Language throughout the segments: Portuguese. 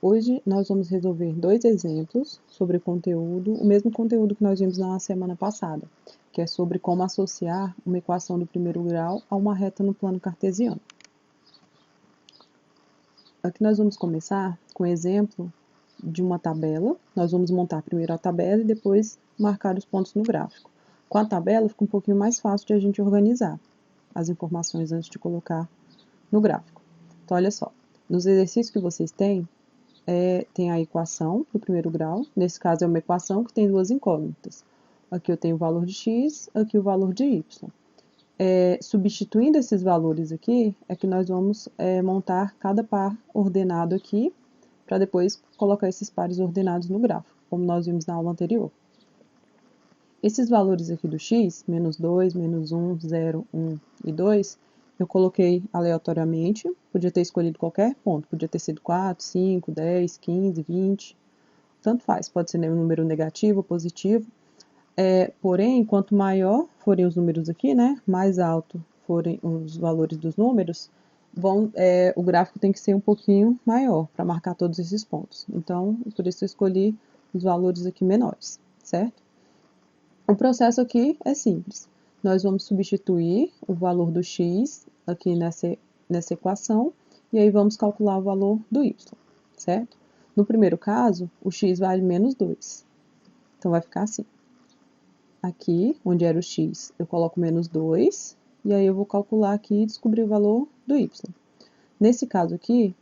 Hoje nós vamos resolver dois exemplos sobre conteúdo, o mesmo conteúdo que nós vimos na semana passada, que é sobre como associar uma equação do primeiro grau a uma reta no plano cartesiano. Aqui nós vamos começar com o exemplo de uma tabela. Nós vamos montar primeiro a tabela e depois marcar os pontos no gráfico. Com a tabela fica um pouquinho mais fácil de a gente organizar as informações antes de colocar no gráfico. Então, olha só, nos exercícios que vocês têm, tem a equação do primeiro grau. Nesse caso, é uma equação que tem duas incógnitas. Aqui eu tenho o valor de x, aqui o valor de y. Substituindo esses valores aqui, é que nós vamos montar cada par ordenado aqui, para depois colocar esses pares ordenados no gráfico, como nós vimos na aula anterior. Esses valores aqui do x, menos 2, menos 1, 0, 1 e 2, eu coloquei aleatoriamente, podia ter escolhido qualquer ponto, podia ter sido 4, 5, 10, 15, 20, tanto faz, pode ser um número negativo ou positivo. Porém, quanto maior forem os números aqui, né, mais alto forem os valores dos números, o gráfico tem que ser um pouquinho maior para marcar todos esses pontos. Então, por isso eu escolhi os valores aqui menores, certo? O processo aqui é simples. Nós vamos substituir o valor do x aqui nessa equação e aí vamos calcular o valor do y, certo? No primeiro caso, o x vale menos 2. Então, vai ficar assim. Aqui, onde era o x, eu coloco menos 2 e aí eu vou calcular aqui e descobrir o valor do y. Nesse caso aqui,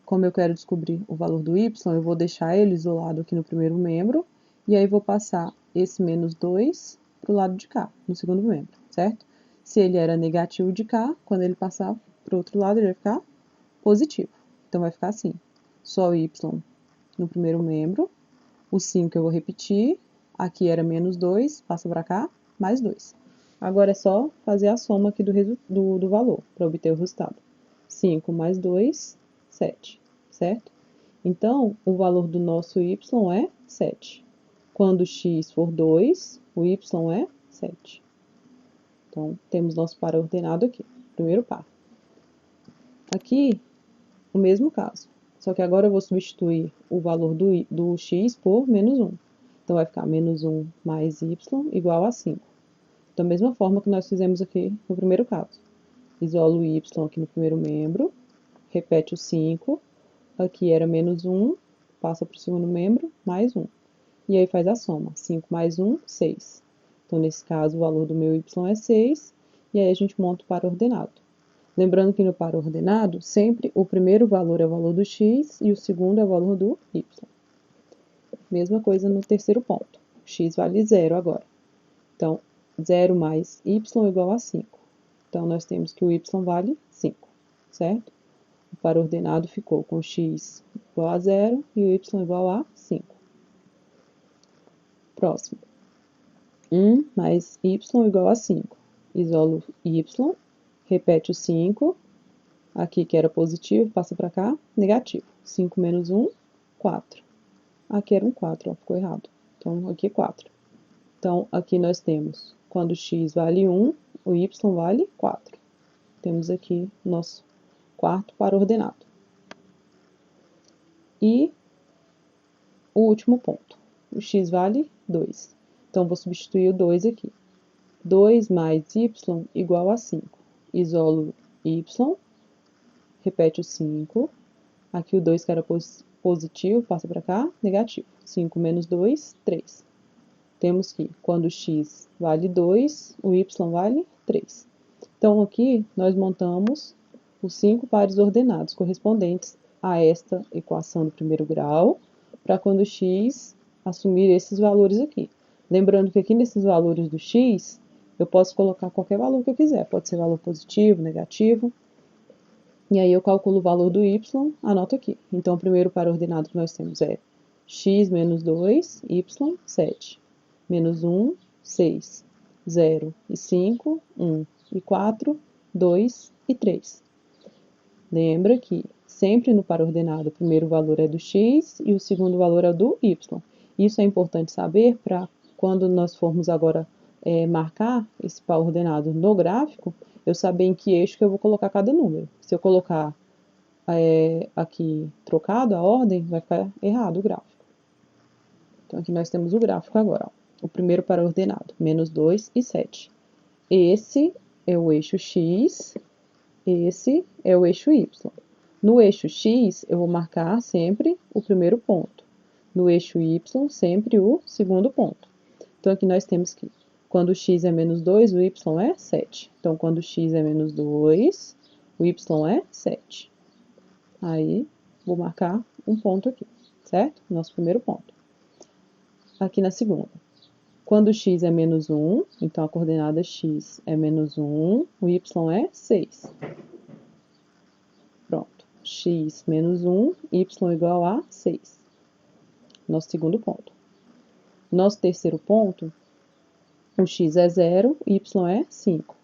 como eu quero descobrir o valor do y, eu vou deixar ele isolado aqui no primeiro membro e aí vou passar esse menos 2 para o lado de cá, no segundo membro, certo? Se ele era negativo de cá, quando ele passar para o outro lado, ele vai ficar positivo. Então, vai ficar assim, só o y no primeiro membro, o 5 eu vou repetir, aqui era menos 2, passa para cá, mais 2. Agora é só fazer a soma aqui do valor, para obter o resultado. 5 mais 2, 7, certo? Então, o valor do nosso y é 7. Quando x for 2, o y é 7. Então, temos nosso par ordenado aqui, primeiro par. Aqui, o mesmo caso, só que agora eu vou substituir o valor do x por menos 1. Então, vai ficar menos 1 mais y igual a 5. Da mesma forma que nós fizemos aqui no primeiro caso. Isolo o y aqui no primeiro membro, repete o 5, aqui era menos 1, passa para o segundo membro, mais 1. E aí faz a soma, 5 mais 1, 6. Então, nesse caso, o valor do meu y é 6, e aí a gente monta o par ordenado. Lembrando que no par ordenado, sempre o primeiro valor é o valor do x e o segundo é o valor do y. Mesma coisa no terceiro ponto. X vale 0 agora. Então, 0 mais y igual a 5. Então, nós temos que o y vale 5, certo? O par ordenado ficou com x igual a 0 e o y igual a 5. Próximo. 1 mais y igual a 5. Isolo y, repete o 5. Aqui que era positivo, passa para cá, negativo. 5 menos 1, 4. Aqui era um 4, ó, ficou errado. Então, aqui é 4. Então, aqui nós temos, quando x vale 1, o y vale 4. Temos aqui nosso quarto par ordenado. E o último ponto, o x vale 2. Então, vou substituir o 2 aqui. 2 mais y igual a 5. Isolo y, repete o 5. Aqui o 2 que era positivo, passa para cá, negativo. 5 menos 2, 3. Temos que, quando x vale 2, o y vale 3. Então, aqui, nós montamos os 5 pares ordenados correspondentes a esta equação do primeiro grau, para quando x assumir esses valores aqui. Lembrando que aqui nesses valores do x, eu posso colocar qualquer valor que eu quiser. Pode ser valor positivo, negativo. E aí eu calculo o valor do y, anoto aqui. Então, o primeiro par ordenado que nós temos é x menos 2, y, 7. Menos 1, 6. 0 e 5, 1 e 4, 2 e 3. Lembra que sempre no par ordenado o primeiro valor é do x e o segundo valor é do y. Isso é importante saber para quando nós formos agora marcar esse par ordenado no gráfico, eu saber em que eixo que eu vou colocar cada número. Se eu colocar aqui trocado a ordem, vai ficar errado o gráfico. Então, aqui nós temos o gráfico agora, ó. O primeiro para-ordenado, menos 2 e 7. Esse é o eixo X, esse é o eixo Y. No eixo X, eu vou marcar sempre o primeiro ponto. No eixo Y, sempre o segundo ponto. Então, aqui nós temos que, quando o X é menos 2, o Y é 7. Então, quando o X é menos 2, o Y é 7. Aí, vou marcar um ponto aqui, certo? Nosso primeiro ponto. Aqui na segunda. Quando x é menos 1, então a coordenada x é menos 1, o y é 6. Pronto. X menos 1, y igual a 6. Nosso segundo ponto. Nosso terceiro ponto, o x é 0, y é 5.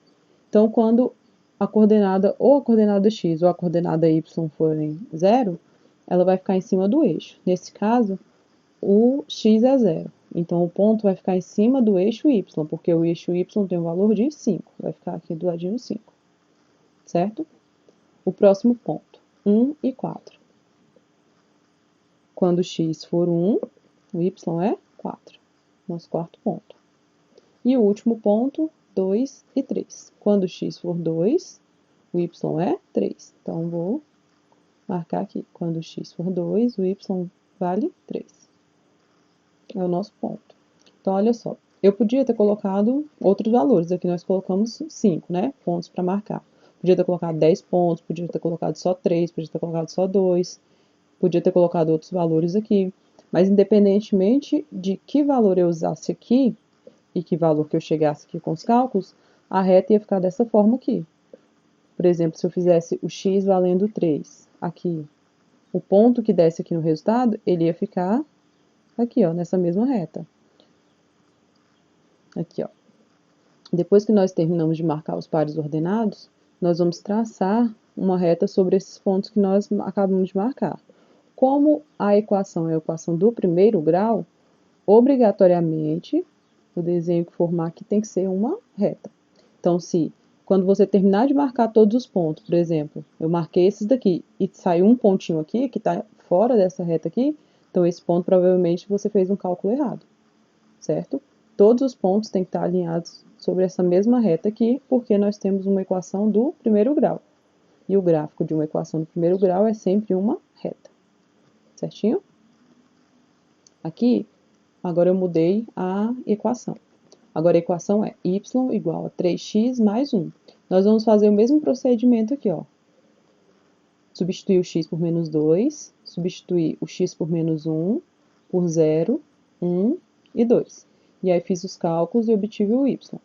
Então, quando a coordenada ou a coordenada x ou a coordenada y forem 0, ela vai ficar em cima do eixo. Nesse caso, o x é 0. Então, o ponto vai ficar em cima do eixo y, porque o eixo y tem um valor de 5. Vai ficar aqui do ladinho 5. Certo? O próximo ponto, 1 e 4. Quando x for 1, o y é 4. Nosso quarto ponto. E o último ponto, 2 e 3. Quando x for 2, o y é 3. Então, vou marcar aqui. Quando x for 2, o y vale 3. É o nosso ponto. Então, olha só. Eu podia ter colocado outros valores. Aqui nós colocamos 5, né? Pontos para marcar. Podia ter colocado 10 pontos, podia ter colocado só 3, podia ter colocado só 2. Podia ter colocado outros valores aqui. Mas, independentemente de que valor eu usasse aqui, e que valor que eu chegasse aqui com os cálculos, a reta ia ficar dessa forma aqui. Por exemplo, se eu fizesse o x valendo 3 aqui, o ponto que desse aqui no resultado, ele ia ficar aqui, ó, nessa mesma reta. Aqui, ó. Depois que nós terminamos de marcar os pares ordenados, nós vamos traçar uma reta sobre esses pontos que nós acabamos de marcar. Como a equação é a equação do primeiro grau, obrigatoriamente, o desenho que formar aqui tem que ser uma reta. Então, se quando você terminar de marcar todos os pontos, por exemplo, eu marquei esses daqui e saiu um pontinho aqui, que está fora dessa reta aqui, então esse ponto provavelmente você fez um cálculo errado, certo? Todos os pontos têm que estar alinhados sobre essa mesma reta aqui, porque nós temos uma equação do primeiro grau. E o gráfico de uma equação do primeiro grau é sempre uma reta, certinho? Aqui, agora eu mudei a equação. Agora a equação é y igual a 3x mais 1. Nós vamos fazer o mesmo procedimento aqui, ó. Substituir o x por menos 2, substituir o x por menos 1, por 0, 1 e 2. E aí fiz os cálculos e obtive o y.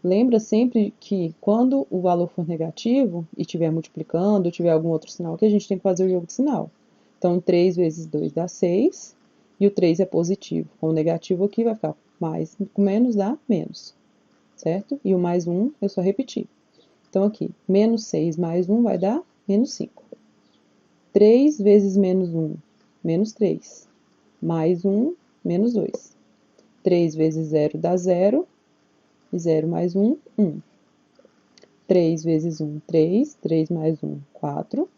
Lembra sempre que quando o valor for negativo e estiver multiplicando, ou tiver algum outro sinal aqui, a gente tem que fazer o jogo de sinal. Então, 3 vezes 2 dá 6, e o 3 é positivo. Com o negativo aqui vai ficar mais com menos dá menos, certo? E o mais 1 eu só repeti. Então, aqui, menos 6 mais 1 vai dar menos 5. 3 vezes menos 1, menos 3. Mais 1, menos 2. 3 vezes 0 dá 0. E 0 mais 1, 1. 3 vezes 1, 3. 3 mais 1, 4.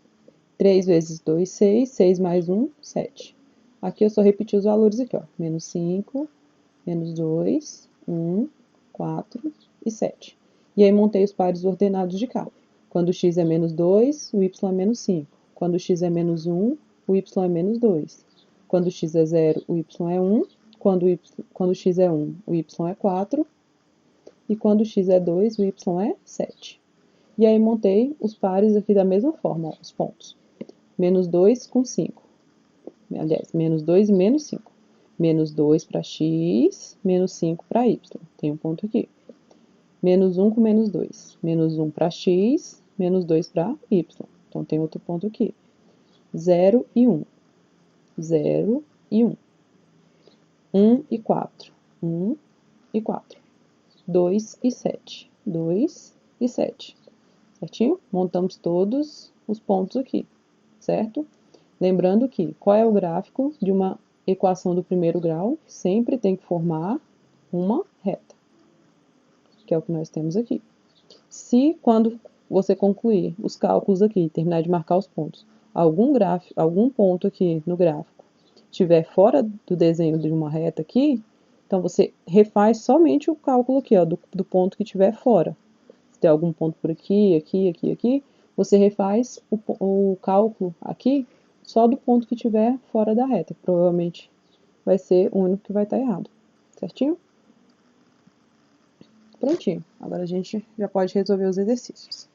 3 vezes 2, 6. 6 mais 1, 7. Aqui eu só repeti os valores aqui, ó. Menos 5, menos 2, 1, 4 e 7. E aí montei os pares ordenados de cá. Quando o x é menos 2, o y é menos 5. Quando o x é menos 1, o y é menos 2. Quando o x é 0, o y é 1. Quando o x é 1, o y é 4. E quando o x é 2, o y é 7. E aí montei os pares aqui da mesma forma, ó, os pontos. Menos 2 com 5. Aliás, menos 2 e menos 5. Menos 2 para x, menos 5 para y. Tem um ponto aqui. Menos 1 com menos 2. Menos 1 para x, menos 2 para y. Então, tem outro ponto aqui. 0 e 1. 0 e 1. 1 e 4. 1 e 4. 2 e 7. 2 e 7. Certinho? Montamos todos os pontos aqui, certo? Lembrando que, qual é o gráfico de uma equação do primeiro grau? Sempre tem que formar uma reta, que é o que nós temos aqui. Se, quando você concluir os cálculos aqui, terminar de marcar os pontos, algum ponto aqui no gráfico estiver fora do desenho de uma reta aqui, então você refaz somente o cálculo aqui, ó, do ponto que estiver fora. Se tem algum ponto por aqui, aqui, você refaz o cálculo aqui só do ponto que estiver fora da reta, que provavelmente vai ser o único que vai estar errado, certinho? Prontinho. Agora a gente já pode resolver os exercícios.